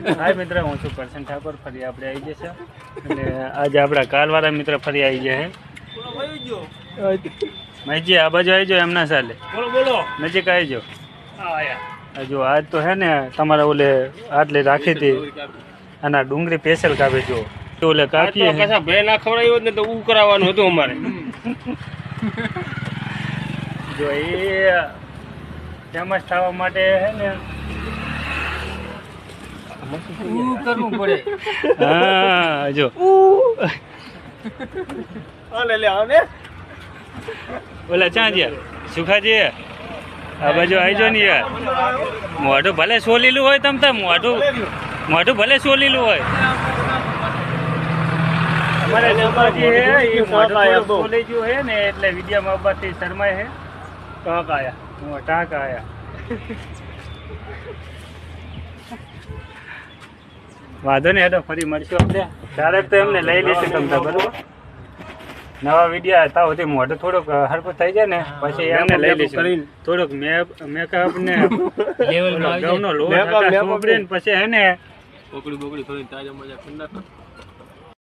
હાય મિત્ર, હું છું કરશન ઠાકોર. ફરી આપણે આવી જશે અને આજે આપણા કાલવાળા મિત્ર ફરી આવી ગયા છે. મહેજી આ બાજુ આવી જાઓ, એમના ચાલે. બોલો નજીક આવી જાઓ. જો આજ તો હે ને તમારે ઓલે આટલે રાખી હતી અને ડુંગળી સ્પેશિયલ કાપે. જો ઓલે કાપીએ બે ના ખવડાવ્યો ને તો ઉ કરાવવાનું હતું અમારે. જો એ ફેમસ થવા માટે હે ને કરવું પડે. હા જો ઓલા ચા જ્યાં સુખાજી આ બાજુ આવી જાઓ ને યાર. મોઢું ભલે સોલીલું હોય તમ તાર મોઢું ભલે સોલીલું હોય. અમારે સુખાજી હે એ મોઢું સોલી ગયું હે ને એટલે વિદ્યામાં આવવાથી શરમાય હે. ટાંક આયા વાંધો નહીં. હેડો ફરી મળશું આપણે. ડાયરેક્ટ તો એમને લઈ લઈશું તમતા, બરોબર. નવા વિડીયો હતા સુધી મોઢું થોડુંક હરકું થઈ જાય ને પછી એમને લઈ લઈશું. થોડુંક મેકઅપ ને ઘઉંનો લોટ પછી હે ને બોકડી થોડી તાજા મજા કરી નાખો.